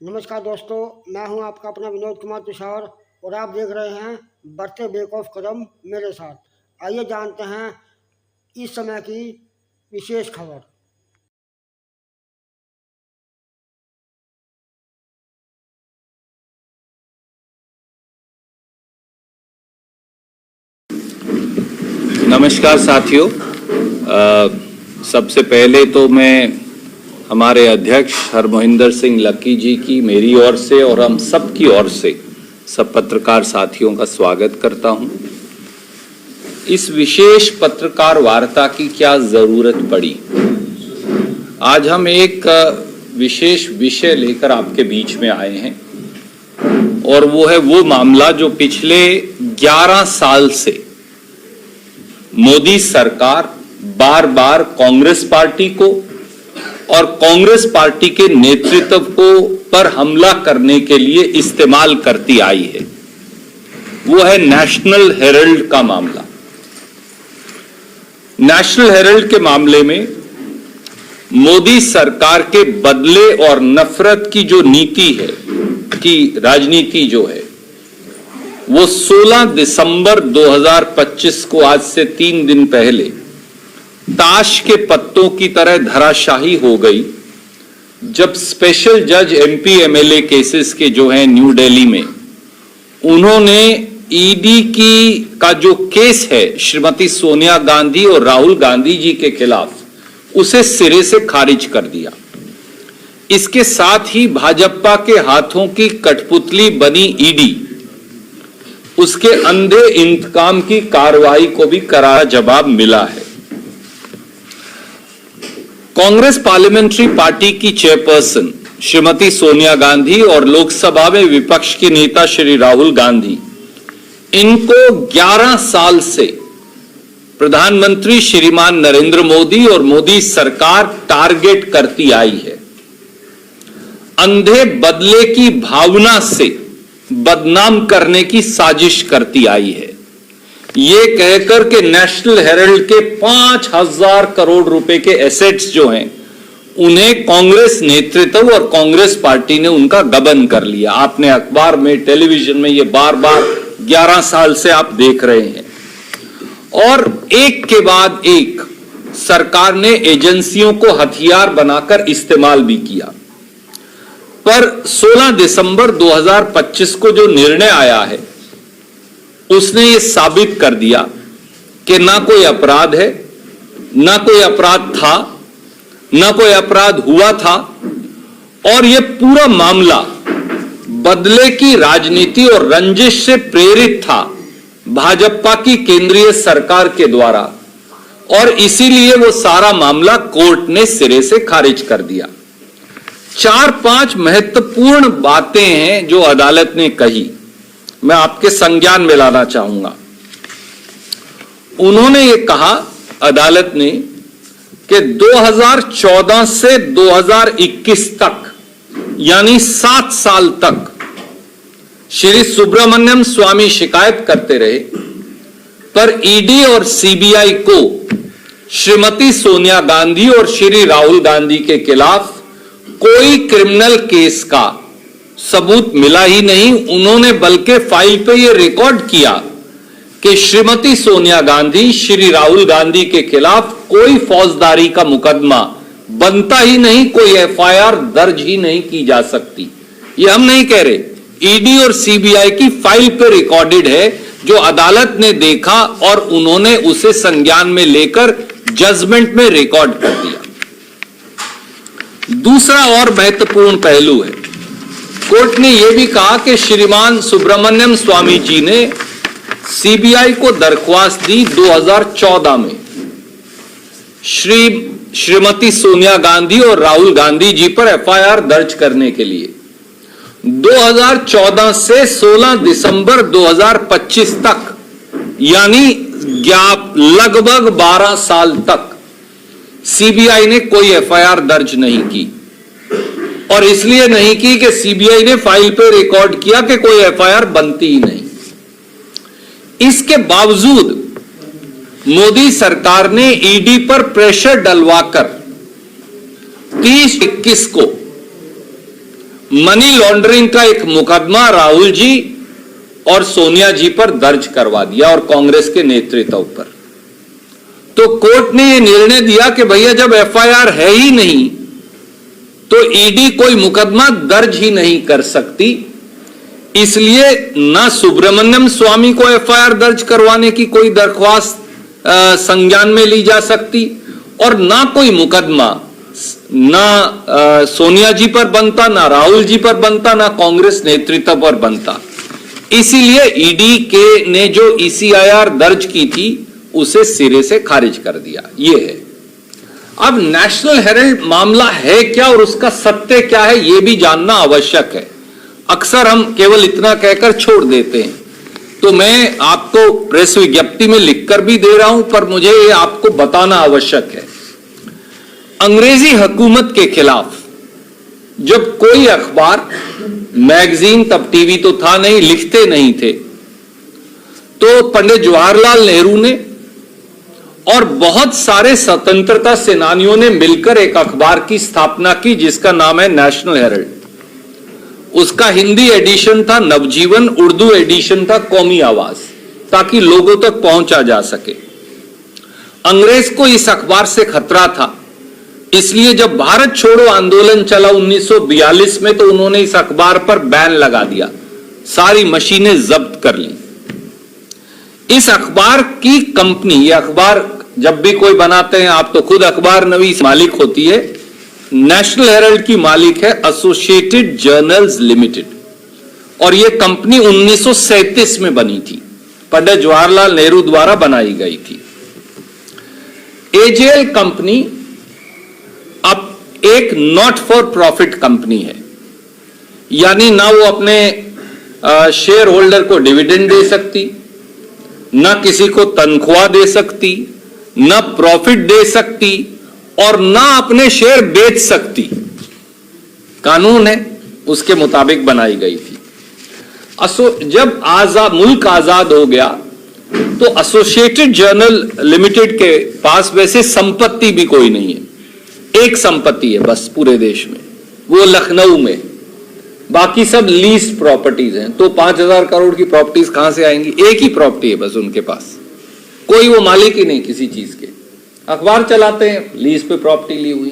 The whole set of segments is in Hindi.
नमस्कार दोस्तों, मैं हूं आपका अपना विनोद कुमार तुषार और आप देख रहे हैं बढ़ते बेक ऑफ कदम मेरे साथ। आइए जानते हैं इस समय की विशेष खबर। नमस्कार साथियों। सबसे पहले तो मैं हमारे अध्यक्ष हरमोहिंदर सिंह लक्की जी की मेरी ओर से और हम सब की ओर से सब पत्रकार साथियों का स्वागत करता हूं। इस विशेष पत्रकार वार्ता की क्या जरूरत पड़ी? आज हम एक विशेष विषय लेकर आपके बीच में आए हैं और वो है वो मामला जो पिछले 11 साल से मोदी सरकार बार बार कांग्रेस पार्टी को और कांग्रेस पार्टी के नेतृत्व को पर हमला करने के लिए इस्तेमाल करती आई है। वो है नेशनल हेराल्ड का मामला। नेशनल हेराल्ड के मामले में मोदी सरकार के बदले और नफरत की जो नीति है, की राजनीति जो है, वो 16 दिसंबर 2025 को आज से 3 दिन पहले ताश के पत्तों की तरह धराशाही हो गई, जब स्पेशल जज एमपी एमएलए केसेस के जो हैं न्यू दिल्ली में, उन्होंने ईडी का जो केस है श्रीमती सोनिया गांधी और राहुल गांधी जी के खिलाफ, उसे सिरे से खारिज कर दिया। इसके साथ ही भाजपा के हाथों की कठपुतली बनी ईडी उसके अंधे इंतकाम की कार्रवाई को भी करारा जवाब मिला है। कांग्रेस पार्लियामेंट्री पार्टी की चेयरपर्सन श्रीमती सोनिया गांधी और लोकसभा में विपक्ष के नेता श्री राहुल गांधी, इनको 11 साल से प्रधानमंत्री श्रीमान नरेंद्र मोदी और मोदी सरकार टारगेट करती आई है। अंधे बदले की भावना से बदनाम करने की साजिश करती आई है, ये कहकर के नेशनल हेराल्ड के 5,000 करोड़ रुपए के एसेट्स जो हैं, उन्हें कांग्रेस नेतृत्व और कांग्रेस पार्टी ने उनका गबन कर लिया। आपने अखबार में, टेलीविजन में ये बार बार 11 साल से आप देख रहे हैं। और एक के बाद एक सरकार ने एजेंसियों को हथियार बनाकर इस्तेमाल भी किया। पर 16 दिसंबर 2025 को जो निर्णय आया है, उसने ये साबित कर दिया कि ना कोई अपराध है, ना कोई अपराध था, ना कोई अपराध हुआ था, और ये पूरा मामला बदले की राजनीति और रंजिश से प्रेरित था भाजपा की केंद्रीय सरकार के द्वारा, और इसीलिए वो सारा मामला कोर्ट ने सिरे से खारिज कर दिया। 4-5 महत्वपूर्ण बातें हैं जो अदालत ने कही, मैं आपके संज्ञान में लाना चाहूंगा। उन्होंने ये कहा, अदालत ने, कि 2014 से 2021 तक, यानी 7 साल तक श्री सुब्रमण्यम स्वामी शिकायत करते रहे, पर ईडी और सीबीआई को श्रीमती सोनिया गांधी और श्री राहुल गांधी के खिलाफ कोई क्रिमिनल केस का सबूत मिला ही नहीं। उन्होंने बल्कि फाइल पे यह रिकॉर्ड किया कि श्रीमती सोनिया गांधी, श्री राहुल गांधी के खिलाफ कोई फौजदारी का मुकदमा बनता ही नहीं, कोई एफआईआर दर्ज ही नहीं की जा सकती। ये हम नहीं कह रहे, ईडी और सीबीआई की फाइल पे रिकॉर्डेड है, जो अदालत ने देखा और उन्होंने उसे संज्ञान में लेकर जजमेंट में रिकॉर्ड कर दिया। दूसरा और महत्वपूर्ण पहलू है, कोर्ट ने यह भी कहा कि श्रीमान सुब्रमण्यम स्वामी जी ने सीबीआई को दरख्वास्त दी 2014 में श्रीमती सोनिया गांधी और राहुल गांधी जी पर एफआईआर दर्ज करने के लिए। 2014 से 16 दिसंबर 2025 तक, यानी लगभग 12 साल तक सीबीआई ने कोई एफआईआर दर्ज नहीं की, और इसलिए नहीं की कि सीबीआई ने फाइल पे रिकॉर्ड किया कि कोई एफआईआर बनती ही नहीं। इसके बावजूद मोदी सरकार ने ईडी पर प्रेशर डलवाकर 30-21 को मनी लॉन्ड्रिंग का एक मुकदमा राहुल जी और सोनिया जी पर दर्ज करवा दिया और कांग्रेस के नेतृत्व पर। तो कोर्ट ने यह निर्णय दिया कि भैया जब एफआईआर है ही नहीं तो ईडी कोई मुकदमा दर्ज ही नहीं कर सकती, इसलिए ना सुब्रमण्यम स्वामी को एफआईआर दर्ज करवाने की कोई दरख्वास्त संज्ञान में ली जा सकती और ना कोई मुकदमा ना सोनिया जी पर बनता, ना राहुल जी पर बनता, ना कांग्रेस नेतृत्व पर बनता। इसीलिए ईडी के ने जो ईसीआईआर दर्ज की थी उसे सिरे से खारिज कर दिया। यह है। अब नेशनल हेराल्ड मामला है क्या और उसका सत्य क्या है यह भी जानना आवश्यक है। अक्सर हम केवल इतना कहकर छोड़ देते हैं, तो मैं आपको प्रेस विज्ञप्ति में लिखकर भी दे रहा हूं, पर मुझे यह आपको बताना आवश्यक है। अंग्रेजी हुकूमत के खिलाफ जब कोई अखबार, मैगजीन, तब टीवी तो था नहीं, लिखते नहीं थे, तो पंडित जवाहरलाल नेहरू ने और बहुत सारे स्वतंत्रता सेनानियों ने मिलकर एक अखबार की स्थापना की जिसका नाम है नेशनल हेराल्ड। उसका हिंदी एडिशन था नवजीवन, उर्दू एडिशन था कौमी आवाज, ताकि लोगों तक पहुंचा जा सके। अंग्रेज को इस अखबार से खतरा था, इसलिए जब भारत छोड़ो आंदोलन चला 1942 में तो उन्होंने इस अखबार पर बैन लगा दिया, सारी मशीनें जब्त कर ली। इस अखबार की कंपनी, ये अखबार जब भी कोई बनाते हैं, आप तो खुद अखबार नवीस मालिक होती है, नेशनल हेराल्ड की मालिक है एसोसिएटेड जर्नल्स लिमिटेड, और यह कंपनी 1937 में बनी थी, पंडित जवाहरलाल नेहरू द्वारा बनाई गई थी। एजेएल कंपनी अब एक नॉट फॉर प्रॉफिट कंपनी है, यानी ना वो अपने शेयर होल्डर को डिविडेंड दे सकती, ना किसी को तनख्वाह दे सकती, ना प्रॉफिट दे सकती और ना अपने शेयर बेच सकती। कानून है उसके मुताबिक बनाई गई थी। जब मुल्क आजाद हो गया तो एसोसिएटेड जर्नल लिमिटेड के पास वैसे संपत्ति भी कोई नहीं है, एक संपत्ति है बस पूरे देश में, वो लखनऊ में, बाकी सब लीज प्रॉपर्टीज हैं। तो 5,000 करोड़ की प्रॉपर्टीज कहां से आएंगी? एक ही प्रॉपर्टी है बस उनके पास, कोई वो मालिक ही नहीं किसी चीज के। अखबार चलाते हैं, लीज पे प्रॉपर्टी ली हुई।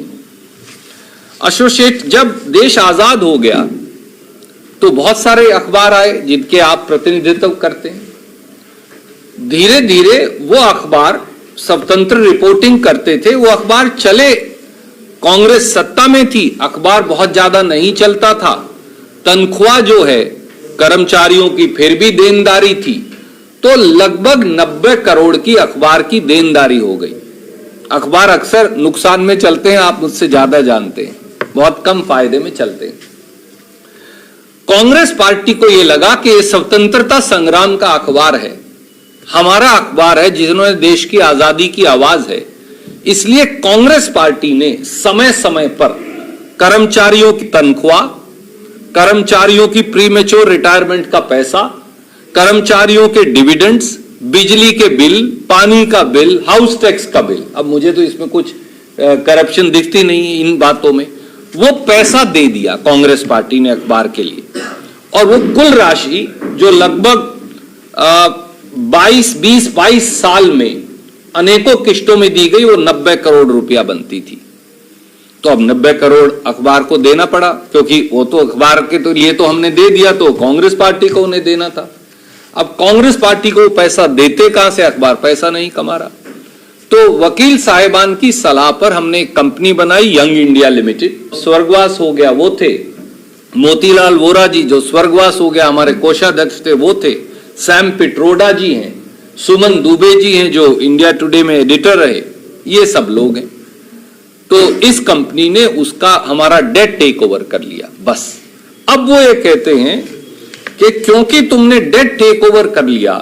एसोसिएट, जब देश आजाद हो गया तो बहुत सारे अखबार आए जिनके आप प्रतिनिधित्व करते हैं। धीरे धीरे वो अखबार स्वतंत्र रिपोर्टिंग करते थे, वो अखबार चले। कांग्रेस सत्ता में थी, अखबार बहुत ज्यादा नहीं चलता था, तनख्वाह जो है कर्मचारियों की फिर भी देनदारी थी, तो लगभग 90 करोड़ की अखबार की देनदारी हो गई। अखबार अक्सर नुकसान में चलते हैं, आप मुझसे ज्यादा जानते हैं, बहुत कम फायदे में चलते हैं। कांग्रेस पार्टी को यह लगा कि यह स्वतंत्रता संग्राम का अखबार है, हमारा अखबार है जिन्होंने देश की आजादी की आवाज है, इसलिए कांग्रेस पार्टी ने समय समय पर कर्मचारियों की तनख्वाह, कर्मचारियों की प्रीमेच्योर रिटायरमेंट का पैसा, कर्मचारियों के डिविडेंड्स, बिजली के बिल, पानी का बिल, हाउस टैक्स का बिल, अब मुझे तो इसमें कुछ करप्शन दिखती नहीं इन बातों में, वो पैसा दे दिया कांग्रेस पार्टी ने अखबार के लिए। और वो कुल राशि जो लगभग 20-22 साल में अनेकों किश्तों में दी गई, वो 90 करोड़ रुपया बनती थी। तो अब 90 करोड़ अखबार को देना पड़ा, क्योंकि वो तो अखबार के तो लिए तो हमने दे दिया, तो कांग्रेस पार्टी को उन्हें देना था। अब कांग्रेस पार्टी को पैसा देते कहां से? अखबार पैसा नहीं कमा रहा। तो वकील साहिबान की सलाह पर हमने एक कंपनी बनाई, यंग इंडिया लिमिटेड। स्वर्गवास हो गया वो थे मोतीलाल वोरा जी, जो स्वर्गवास हो गया हमारे कोषाध्यक्ष थे वो थे, सैम पिट्रोडा जी हैं, सुमन दुबे जी हैं जो इंडिया टुडे में एडिटर रहे, ये सब लोग हैं। तो इस कंपनी ने उसका हमारा डेट टेक ओवर कर लिया बस। अब वो ये कहते हैं कि क्योंकि तुमने डेट टेक ओवर कर लिया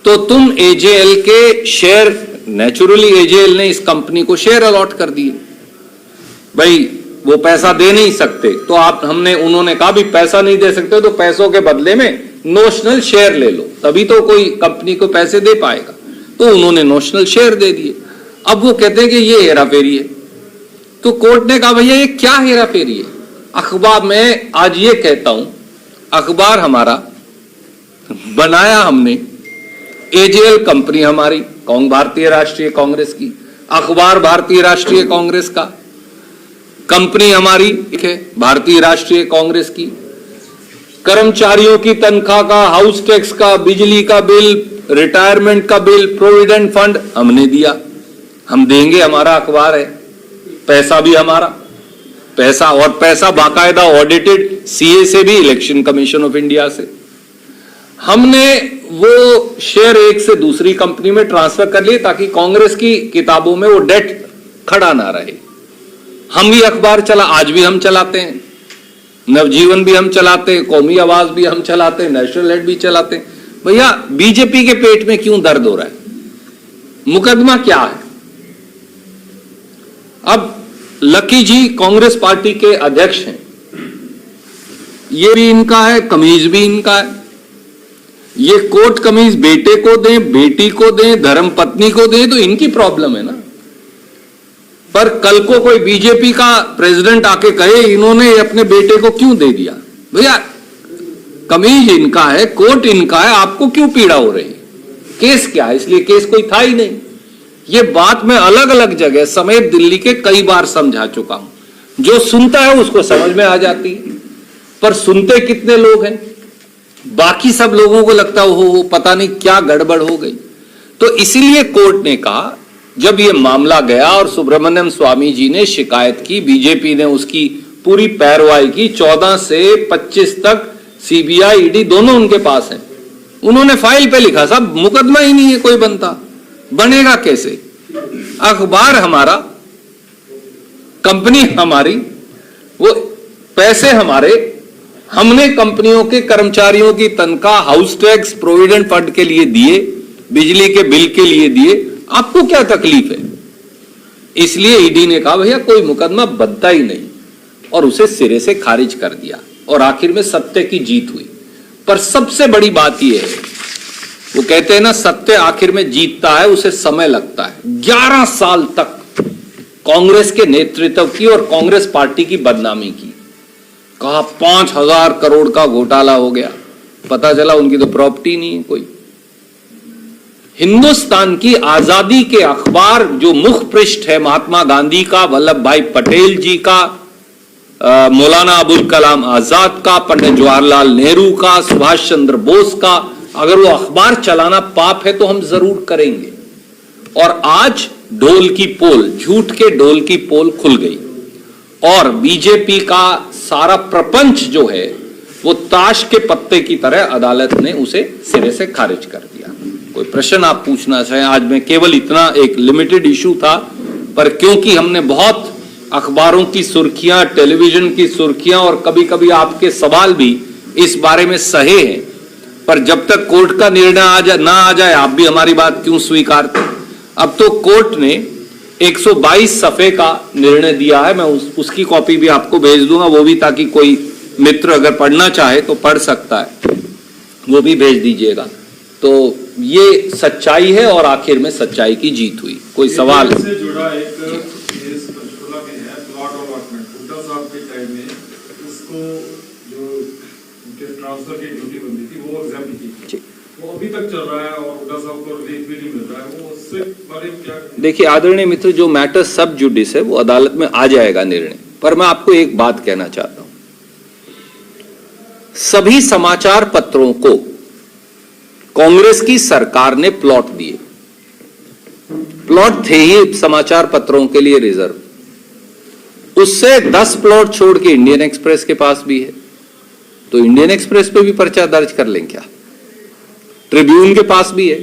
तो तुम एजेएल के शेयर, नेचुरली एजेएल ने इस कंपनी को शेयर अलॉट कर दिए। भाई वो पैसा दे नहीं सकते, तो उन्होंने कहा भी पैसा नहीं दे सकते तो पैसों के बदले में नोशनल शेयर ले लो, तभी तो कोई कंपनी को पैसे दे पाएगा। तो उन्होंने नोशनल शेयर दे दिए। अब वो कहते हैं कि ये हेराफेरी है। तो कोर्ट ने कहा भैया ये क्या हेराफेरी है? अखबार में आज ये कहता हूं, अखबार हमारा बनाया हमने, एजेएल कंपनी हमारी भारतीय राष्ट्रीय कांग्रेस की, अखबार भारतीय राष्ट्रीय कांग्रेस का, कंपनी हमारी है भारतीय राष्ट्रीय कांग्रेस की, कर्मचारियों की तनख्वाह का, हाउस टैक्स का, बिजली का बिल, रिटायरमेंट का बिल, प्रोविडेंट फंड हमने दिया, हम देंगे, हमारा अखबार है, पैसा भी हमारा, पैसा और पैसा बाकायदा ऑडिटेड सीए से भी, इलेक्शन कमीशन ऑफ इंडिया से। हमने वो शेयर एक से दूसरी कंपनी में ट्रांसफर कर लिए ताकि कांग्रेस की किताबों में वो डेट खड़ा ना रहे। हम भी अखबार आज भी हम चलाते हैं, नवजीवन भी हम चलाते हैं, कौमी आवाज भी हम चलाते हैं, नेशनल हेड भी चलाते हैं। भैया बीजेपी के पेट में क्यों दर्द हो रहा है? मुकदमा क्या है? अब लकी जी कांग्रेस पार्टी के अध्यक्ष हैं, ये भी इनका है, कमीज भी इनका है। ये कोट कमीज बेटे को दें, बेटी को दें, धर्म पत्नी को दें तो इनकी प्रॉब्लम है ना। पर कल को कोई बीजेपी का प्रेसिडेंट आके कहे इन्होंने अपने बेटे को क्यों दे दिया, भैया कमीज इनका है, कोट इनका है, आपको क्यों पीड़ा हो रही? केस क्या है? इसलिए केस कोई था ही नहीं। ये बात मैं अलग अलग जगह समेत दिल्ली के कई बार समझा चुका हूं। जो सुनता है उसको समझ में आ जाती है, पर सुनते कितने लोग हैं? बाकी सब लोगों को लगता हो पता नहीं क्या गड़बड़ हो गई। तो इसीलिए कोर्ट ने कहा, जब ये मामला गया और सुब्रमण्यम स्वामी जी ने शिकायत की, बीजेपी ने उसकी पूरी पैरवाई की, 14 से 25 तक सीबीआई ईडी दोनों उनके पास हैं। उन्होंने फाइल पे लिखा साहब मुकदमा ही नहीं है कोई बनता, बनेगा कैसे? अखबार हमारा, कंपनी हमारी, वो पैसे हमारे, हमने कंपनियों के कर्मचारियों की तनख्वाह, हाउस टैक्स, प्रोविडेंट फंड के लिए दिए, बिजली के बिल के लिए दिए, आपको क्या तकलीफ है? इसलिए ईडी ने कहा भैया कोई मुकदमा बनता ही नहीं और उसे सिरे से खारिज कर दिया और आखिर में सत्य की जीत हुई। पर सबसे बड़ी बात यह है, वो कहते हैं ना सत्य आखिर में जीतता है, उसे समय लगता है। 11 साल तक कांग्रेस के नेतृत्व की और कांग्रेस पार्टी की बदनामी की, कहा 5,000 करोड़ का घोटाला हो गया, पता चला उनकी तो प्रॉपर्टी नहीं है कोई। हिंदुस्तान की आजादी के अखबार जो मुख पृष्ठ है महात्मा गांधी का, वल्लभ भाई पटेल जी का, मौलाना अबुल कलाम आजाद का, पंडित जवाहरलाल नेहरू का, सुभाष चंद्र बोस का, अगर वो अखबार चलाना पाप है तो हम जरूर करेंगे। और आज ढोल की पोल, झूठ के ढोल की पोल खुल गई और बीजेपी का सारा प्रपंच जो है वो ताश के पत्ते की तरह अदालत ने उसे सिरे से खारिज कर दिया। कोई प्रश्न आप पूछना चाहें? आज मैं केवल इतना एक लिमिटेड इशू था, पर क्योंकि हमने बहुत अखबारों की सुर्खियां, टेलीविजन की सुर्खियां और कभी कभी आपके सवाल भी इस बारे में सहे हैं, पर जब तक कोर्ट का निर्णय ना आ जाए आप भी हमारी बात क्यों स्वीकारते? अब तो कोर्ट ने 122 सफ़े का निर्णय दिया है, मैं उसकी कॉपी भी आपको भेज दूंगा, वो भी ताकि कोई मित्र अगर पढ़ना चाहे तो पढ़ सकता है, वो भी भेज दीजिएगा। तो ये सच्चाई है और आखिर में सच्चाई की जीत हुई। कोई सवाल? से जुड़ा एक केस पंचकुला में है, प्लॉट अलॉटमेंट हुड्डा साहब के टाइम में उसको जो उनके ट्रांसफर की ड्यूटी बनती थी वो एग्जाम की, वो अभी तक चल रहा है और हुड्डा साहब को रिलीफ भी नहीं मिल रहा है, वो उससे बारे में क्या? देखिए आदरणीय मित्र, जो मैटर सब जुडिस है वो अदालत में आ जाएगा निर्णय, पर मैं आपको एक बात कहना चाहता हूं, सभी समाचार पत्रों को कांग्रेस की सरकार ने प्लॉट दिए, प्लॉट थे ही समाचार पत्रों के लिए रिजर्व, उससे 10 प्लॉट छोड़ के इंडियन एक्सप्रेस के पास भी है, तो इंडियन एक्सप्रेस पे भी पर्चा दर्ज कर लें क्या? ट्रिब्यून के पास भी है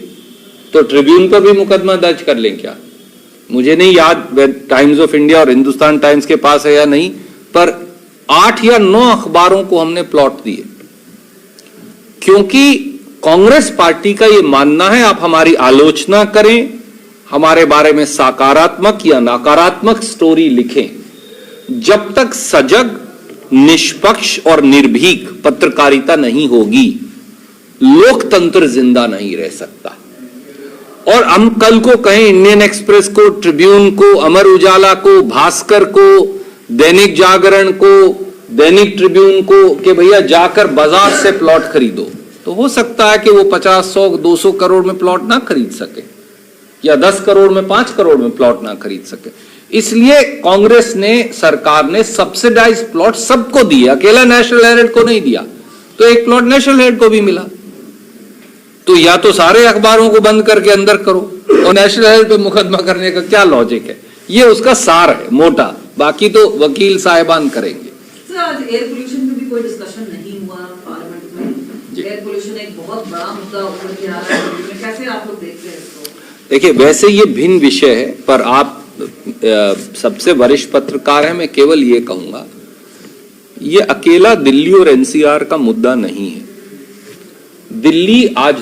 तो ट्रिब्यून पर भी मुकदमा दर्ज कर लें क्या? मुझे नहीं याद टाइम्स ऑफ इंडिया और हिंदुस्तान टाइम्स के पास है या नहीं, पर 8 या 9 अखबारों को हमने प्लॉट दिए, क्योंकि कांग्रेस पार्टी का यह मानना है आप हमारी आलोचना करें, हमारे बारे में सकारात्मक या नकारात्मक स्टोरी लिखें, जब तक सजग, निष्पक्ष और निर्भीक पत्रकारिता नहीं होगी लोकतंत्र जिंदा नहीं रह सकता। और हम कल को कहें इंडियन एक्सप्रेस को, ट्रिब्यून को, अमर उजाला को, भास्कर को, दैनिक जागरण को, दैनिक ट्रिब्यून को कि भैया जाकर बाजार से प्लॉट खरीदो, तो हो सकता है कि वो 50, 100, 200 करोड़ में प्लॉट ना खरीद सके, या 10 करोड़ में, 5 करोड़ में प्लॉट ना खरीद सके। इसलिए कांग्रेस ने, सरकार ने सब्सिडाइज प्लॉट सबको दिए, अकेला नेशनल हेराल्ड को नहीं दिया। तो एक प्लॉट नेशनल हेराल्ड को भी मिला। तो या तो सारे अखबारों को बंद करके अंदर करो, और नेशनल हेराल्ड पे मुकदमा करने का क्या लॉजिक है? ये उसका सार है मोटा, बाकी तो वकील साहिबान करेंगे। सर, आज एयर पोल्यूशन पे भी कोई डिस्कशन नहीं हुआ पार्लियामेंट में। एयर पोल्यूशन एक बहुत बड़ा मुद्दा उभर के आ रहा है, कैसे आप लोग देखते हैं इसको? देखिए, वैसे ये भिन्न विषय है, पर आप सबसे वरिष्ठ पत्रकार हैं, मैं केवल ये कहूंगा, ये अकेला दिल्ली और एनसीआर का मुद्दा नहीं है। दिल्ली आज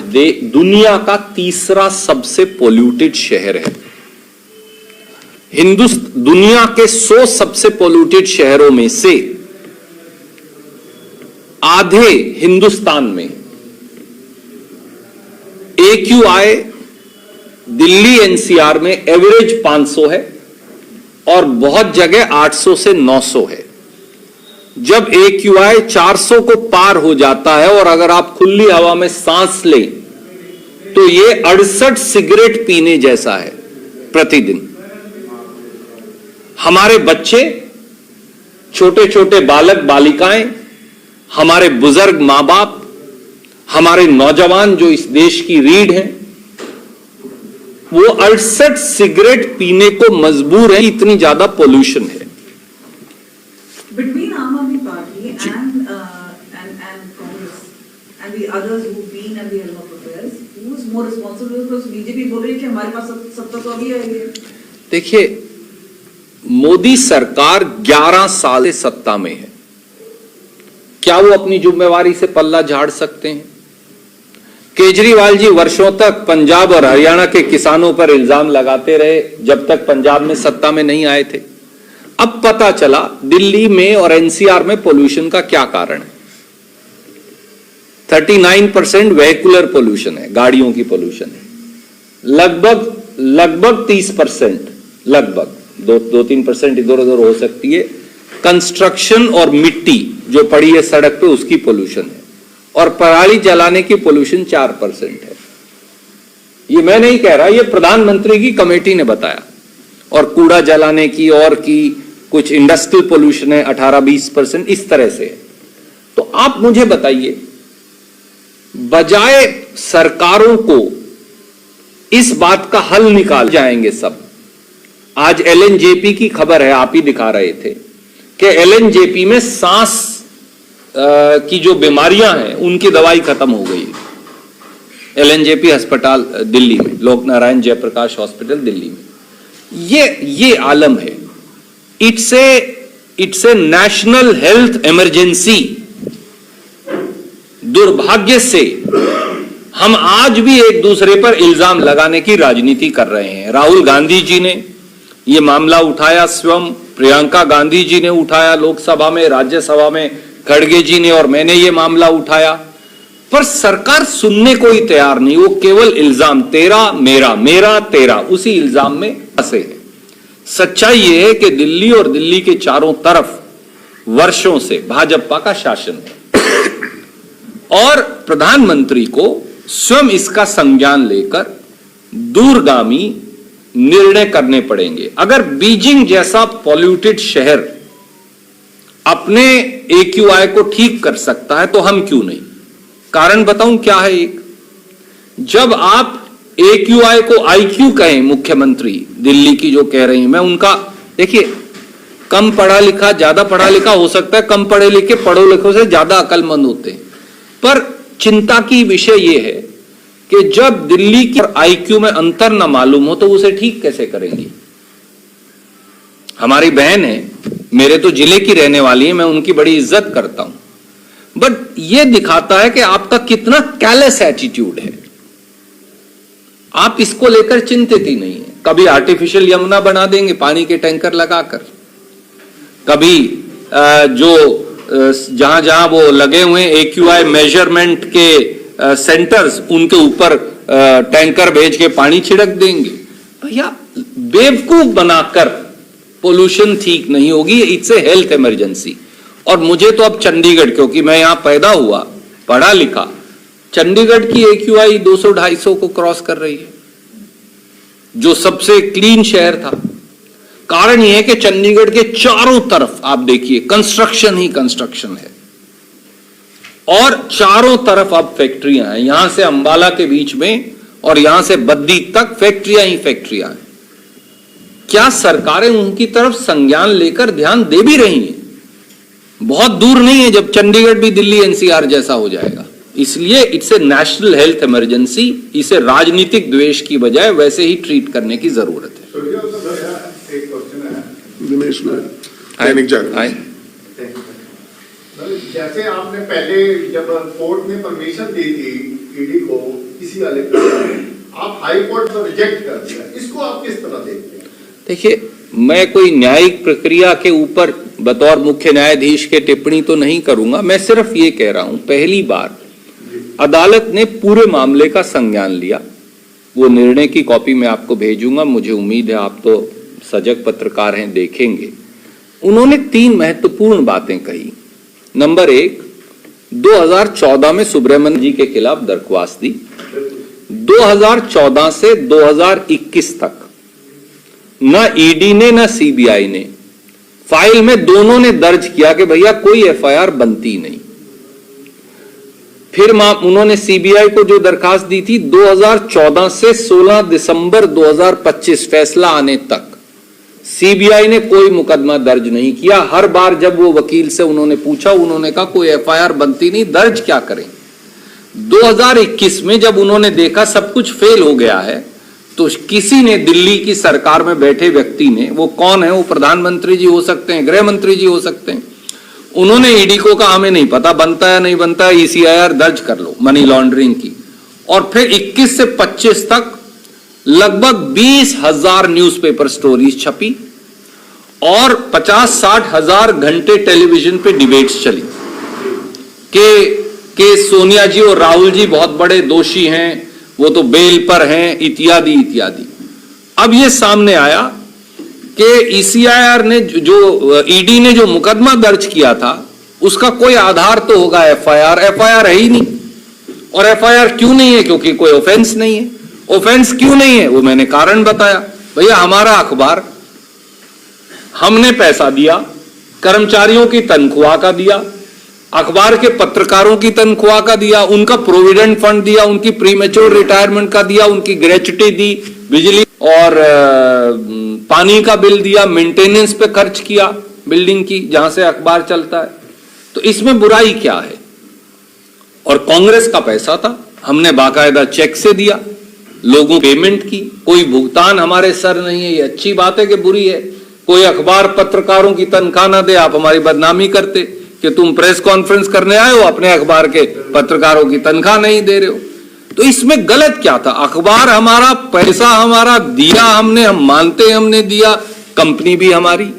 दुनिया का तीसरा सबसे पोल्यूटेड शहर है। दुनिया के 100 सबसे पोल्यूटेड शहरों में से आधे हिंदुस्तान में। AQI दिल्ली एनसीआर में एवरेज 500 है और बहुत जगह 800 से 900 है। जब AQI 400 को पार हो जाता है और अगर आप खुली हवा में सांस लें तो ये 68 सिगरेट पीने जैसा है प्रतिदिन। हमारे बच्चे, छोटे छोटे बालक बालिकाएं, हमारे बुजुर्ग मां बाप, हमारे नौजवान जो इस देश की रीढ़ हैं, वो 68 सिगरेट पीने को मजबूर है, इतनी ज्यादा पोल्यूशन है। Between Aam Aadmi Party and Congress and the others who've been at the helm of affairs, who is more responsible? Because BJP बोल रही है कि हमारे पास सत्ता तो अभी आई है। देखिए, मोदी सरकार 11 साल से सत्ता में है, क्या वो अपनी जिम्मेवारी से पल्ला झाड़ सकते हैं? केजरीवाल जी वर्षों तक पंजाब और हरियाणा के किसानों पर इल्जाम लगाते रहे जब तक पंजाब में सत्ता में नहीं आए थे। अब पता चला दिल्ली में और एनसीआर में पोल्यूशन का क्या कारण है। 39% वेहिकुलर पोल्यूशन है, गाड़ियों की पोल्यूशन है। लगभग 30%, लगभग 2-3% इधर उधर हो सकती है, कंस्ट्रक्शन और मिट्टी जो पड़ी है सड़क पे उसकी पोल्यूशन है। और पराली जलाने की पोल्यूशन 4% है। ये मैं नहीं कह रहा, ये प्रधानमंत्री की कमेटी ने बताया। और कूड़ा जलाने की और की कुछ इंडस्ट्रियल पोल्यूशन है 18-20%, इस तरह से है। तो आप मुझे बताइए, बजाय सरकारों को इस बात का हल निकाल जाएंगे सब। आज LNJP की खबर है, आप ही दिखा रहे थे कि LNJP में सांस की जो बीमारियां हैं उनकी दवाई खत्म हो गई। LNJP अस्पताल दिल्ली में, लोक नारायण जयप्रकाश हॉस्पिटल दिल्ली में, ये आलम है। It's a national health emergency. दुर्भाग्य से हम आज भी एक दूसरे पर इल्जाम लगाने की राजनीति कर रहे हैं। राहुल गांधी जी ने यह मामला उठाया स्वयं, प्रियंका गांधी जी ने उठाया लोकसभा में, राज्यसभा में खड़गे जी ने, और मैंने ये मामला उठाया, पर सरकार सुनने को ही तैयार नहीं। वो केवल इल्जाम, तेरा मेरा, मेरा तेरा, उसी इल्जाम में फंसे हैं। सच्चाई ये है कि दिल्ली और दिल्ली के चारों तरफ वर्षों से भाजपा का शासन है और प्रधानमंत्री को स्वयं इसका संज्ञान लेकर दूरगामी निर्णय करने पड़ेंगे। अगर बीजिंग जैसा पॉल्यूटेड शहर अपने AQI को ठीक कर सकता है तो हम क्यों नहीं? कारण बताऊं क्या है। एक, जब आप AQI को IQ कहें, मुख्यमंत्री दिल्ली की जो कह रही हैं, मैं उनका, देखिए, कम पढ़ा लिखा ज्यादा पढ़ा लिखा हो सकता है, कम पढ़े लिखे पढ़ो लिखों से ज्यादा अकलमंद होते हैं, पर चिंता की विषय यह है कि जब दिल्ली की IQ में अंतर ना मालूम हो तो उसे ठीक कैसे करेंगी? हमारी बहन है, मेरे तो जिले की रहने वाली है, मैं उनकी बड़ी इज्जत करता हूं, बट यह दिखाता है कि आपका कितना कैलेस एटीट्यूड है। आप इसको लेकर चिंतित ही नहीं है। कभी आर्टिफिशियल यमुना बना देंगे पानी के टैंकर लगाकर, कभी जहां जहां वो लगे हुए AQI मेजरमेंट के सेंटर्स, उनके ऊपर टैंकर भेज के पानी छिड़क देंगे। भैया, बेवकूफ बनाकर पोल्यूशन ठीक नहीं होगी। It's a health emergency. और मुझे तो अब चंडीगढ़, क्योंकि मैं यहां पैदा हुआ, पढ़ा लिखा, चंडीगढ़ की AQI 200-250 को क्रॉस कर रही है, जो सबसे क्लीन शहर था। कारण यह है कि चंडीगढ़ के चारों तरफ आप देखिए कंस्ट्रक्शन ही कंस्ट्रक्शन है, और चारों तरफ अब फैक्ट्रियां हैं। यहां से अंबाला के बीच में और यहां से बद्दी तक फैक्ट्रियां ही फैक्ट्रियां हैं। क्या सरकारें उनकी तरफ संज्ञान लेकर ध्यान दे भी रही हैं? बहुत दूर नहीं है जब चंडीगढ़ भी दिल्ली NCR जैसा हो जाएगा। इसलिए it's a national health emergency. इसे राजनीतिक द्वेष की बजाय वैसे ही ट्रीट करने की जरूरत है। एक क्वेश्चन है दिनेश दैनिक जागरण। जैसे आपने पहले जब कोर्ट ने परमिशन दी थी ईडी को किसी वाले आप हाई कोर्ट में रिजेक्ट कर दिया, इसको आप किस तरह देखते हैं? देखिए, मैं कोई न्यायिक प्रक्रिया के ऊपर बतौर मुख्य न्यायाधीश के टिप्पणी तो नहीं करूंगा। मैं सिर्फ ये कह रहा हूं, पहली बार अदालत ने पूरे मामले का संज्ञान लिया। वो निर्णय की कॉपी मैं आपको भेजूंगा, मुझे उम्मीद है आप तो सजग पत्रकार हैं, देखेंगे। उन्होंने 3 महत्वपूर्ण बातें कही। नंबर 1, 2014 में सुब्रमण्यम जी के खिलाफ दरख्वास्त दी। 2014 से 2021 तक न ईडी ने न सीबीआई ने फाइल में दोनों ने दर्ज किया कि भैया कोई एफआईआर बनती नहीं। फिर उन्होंने सीबीआई को जो दरखास्त दी थी 2014 से 16 दिसंबर 2025 फैसला आने तक सीबीआई ने कोई मुकदमा दर्ज नहीं किया। हर बार जब वो वकील से उन्होंने पूछा, उन्होंने कहा कोई एफआईआर बनती नहीं, दर्ज क्या करें। 2021 में जब उन्होंने देखा सब कुछ फेल हो गया है, तो किसी ने, दिल्ली की सरकार में बैठे व्यक्ति ने, वो कौन है, वो प्रधानमंत्री जी हो सकते हैं, गृह मंत्री जी हो सकते हैं, उन्होंने ईडी को कहा हमें नहीं पता बनता है नहीं बनता है, ECIR दर्ज कर लो मनी लॉन्ड्रिंग की। और फिर 21 से 25 तक लगभग 20,000 न्यूज़पेपर स्टोरीज छपी और 50-60 हजार घंटे टेलीविजन पे डिबेट्स चली कि सोनिया जी और राहुल जी बहुत बड़े दोषी हैं, वो तो बेल पर हैं, इत्यादि इत्यादि। अब ये सामने आया कि ECIR ने जो ईडी ने जो मुकदमा दर्ज किया था उसका कोई आधार तो होगा, एफआईआर है ही नहीं। और एफआईआर क्यों नहीं है? क्योंकि कोई ऑफेंस नहीं है। ऑफेंस क्यों नहीं है वो मैंने कारण बताया। भैया हमारा अखबार, हमने पैसा दिया, कर्मचारियों की तनख्वाह का दिया, अखबार के पत्रकारों की तनख्वाह का दिया, उनका प्रोविडेंट फंड दिया, उनकी प्रीमेच्योर रिटायरमेंट का दिया, उनकी ग्रेच्युटी दी, बिजली और पानी का बिल दिया, मेंटेनेंस पे खर्च किया बिल्डिंग की जहां से अखबार चलता है। तो इसमें बुराई क्या है? और कांग्रेस का पैसा था, हमने बाकायदा चेक से दिया, लोगों पेमेंट की, कोई भुगतान हमारे सर नहीं है। ये अच्छी बात है कि बुरी है? कोई अखबार पत्रकारों की तनख्वाह ना दे, आप हमारी बदनामी करते कि तुम प्रेस कॉन्फ्रेंस करने आए हो, अपने अखबार के पत्रकारों की तनख्वाह नहीं दे रहे हो। तो इसमें गलत क्या था? अखबार हमारा, पैसा हमारा, दिया हमने, हम मानते हैं हमने दिया, कंपनी भी हमारी,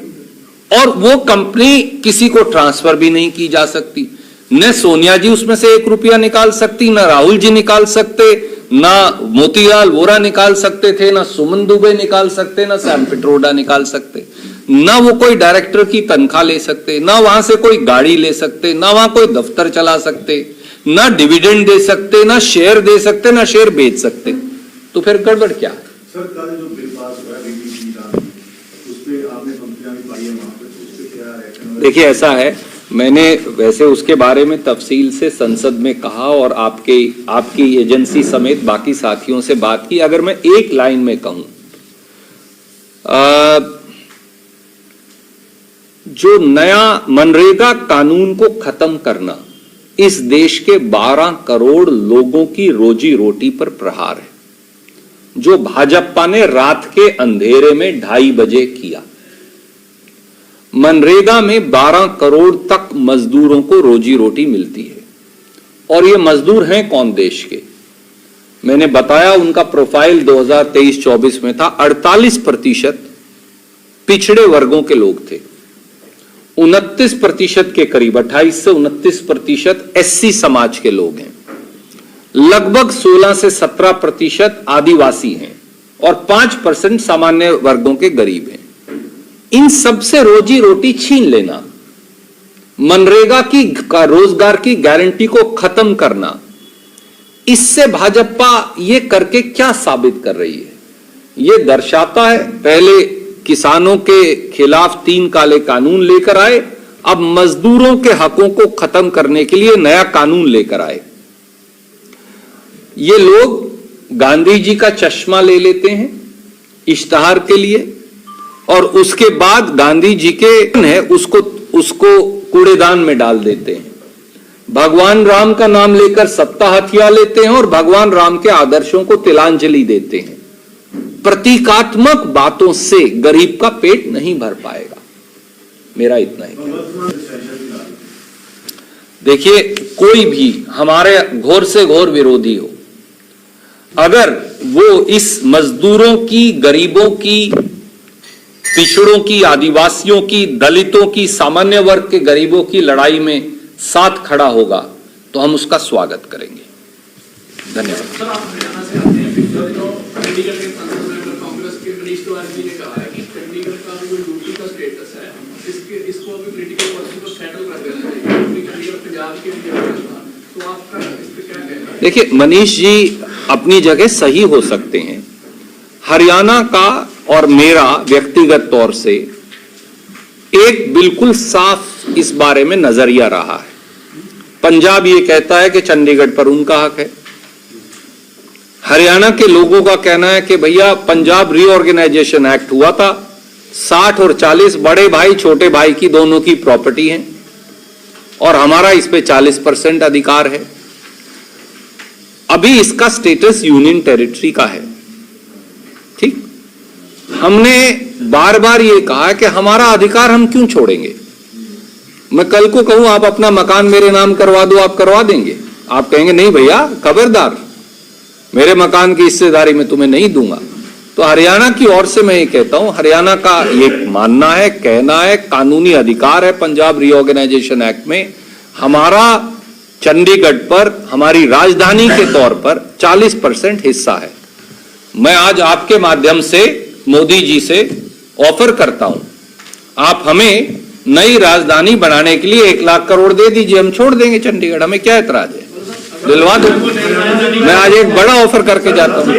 और वो कंपनी किसी को ट्रांसफर भी नहीं की जा सकती। न सोनिया जी उसमें से 1 रुपया निकाल सकती, न राहुल जी निकाल सकते, ना मोतीलाल वोरा निकाल सकते थे, ना सुमन दुबे निकाल सकते, ना सैम पिट्रोडा निकाल सकते, ना वो कोई डायरेक्टर की तनख्वाह ले सकते, ना वहां से कोई गाड़ी ले सकते, ना वहां कोई दफ्तर चला सकते, ना डिविडेंड दे सकते, ना शेयर दे सकते, ना शेयर बेच सकते। तो फिर गड़बड़ क्या है? सर कल जो बिल पास हुआ DDP का, उसपे आपने कंपनियां भी पाई है वहां पे, तो उसपे क्या है? देखिए ऐसा है, मैंने वैसे उसके बारे में तफसील से संसद में कहा और आपकी एजेंसी समेत बाकी साथियों से बात की। अगर मैं एक लाइन में कहूं, जो नया मनरेगा कानून को खत्म करना इस देश के 12 करोड़ लोगों की रोजी रोटी पर प्रहार है, जो भाजपा ने रात के अंधेरे में 2:30 बजे किया। मनरेगा में 12 करोड़ तक मजदूरों को रोजी रोटी मिलती है, और ये मजदूर हैं कौन देश के? मैंने बताया उनका प्रोफाइल 2023-24 में था। 48% पिछड़े वर्गों के लोग थे, 29% के करीब 28 से 29% SC समाज के लोग हैं, लगभग 16 से 17% आदिवासी हैं, और 5% सामान्य वर्गों के गरीब हैं। इन सबसे रोजी रोटी छीन लेना मनरेगा की रोजगार की गारंटी को खत्म करना, इससे भाजपा ये करके क्या साबित कर रही है? ये दर्शाता है, पहले किसानों के खिलाफ 3 काले कानून लेकर आए, अब मजदूरों के हकों को खत्म करने के लिए नया कानून लेकर आए। ये लोग गांधी जी का चश्मा ले लेते हैं इश्तहार के लिए, और उसके बाद गांधी जी के है उसको कूड़ेदान में डाल देते हैं। भगवान राम का नाम लेकर सत्ता हथिया लेते हैं और भगवान राम के आदर्शों को तिलांजलि देते हैं। प्रतीकात्मक बातों से गरीब का पेट नहीं भर पाएगा। मेरा इतना ही। देखिए, कोई भी हमारे घोर से घोर विरोधी हो, अगर वो इस मजदूरों की, गरीबों की, पिछड़ों की, आदिवासियों की, दलितों की, सामान्य वर्ग के गरीबों की लड़ाई में साथ खड़ा होगा तो हम उसका स्वागत करेंगे। धन्यवाद। सर, आप हरियाणा से आते हैं, तो चंडीगढ़ के सांसद मेंबर कांग्रेस के मनीष तिवारी जी ने कहा है कि चंडीगढ़ का जो यूटी का स्टेटस है, इसको अभी पॉलिटिकल पॉलिसी को सेटल कर देना चाहिए, क्योंकि चंडीगढ़ पंजाब के लिए, तो आपका इस पे क्या कहना है? देखिए, मनीष जी अपनी जगह सही हो सकते हैं। हरियाणा का और मेरा व्यक्तिगत तौर से एक बिल्कुल साफ इस बारे में नजरिया रहा है। पंजाब ये कहता है कि चंडीगढ़ पर उनका हक है। हरियाणा के लोगों का कहना है कि भैया, पंजाब रीऑर्गेनाइजेशन एक्ट हुआ था, 60 और 40 बड़े भाई छोटे भाई की दोनों की प्रॉपर्टी है और हमारा इस पे 40% अधिकार है। अभी इसका स्टेटस यूनियन टेरिटरी का है। ठीक, हमने बार बार ये कहा कि हमारा अधिकार हम क्यों छोड़ेंगे। मैं कल को कहूं आप अपना मकान मेरे नाम करवा दो, आप करवा देंगे? आप कहेंगे नहीं भैया, खबरदार, मेरे मकान की हिस्सेदारी में तुम्हें नहीं दूंगा। तो हरियाणा की ओर से मैं ये कहता हूं, हरियाणा का ये मानना है, कहना है, कानूनी अधिकार है पंजाब रीऑर्गेनाइजेशन एक्ट में, हमारा चंडीगढ़ पर हमारी राजधानी के तौर पर 40% हिस्सा है। मैं आज आपके माध्यम से मोदी जी से ऑफर करता हूं, आप हमें नई राजधानी बनाने के लिए 1 लाख करोड़ दे दीजिए, हम छोड़ देंगे चंडीगढ़, हमें क्या एतराज है, दिलवा दो। मैं आज एक बड़ा ऑफर करके जाता हूं।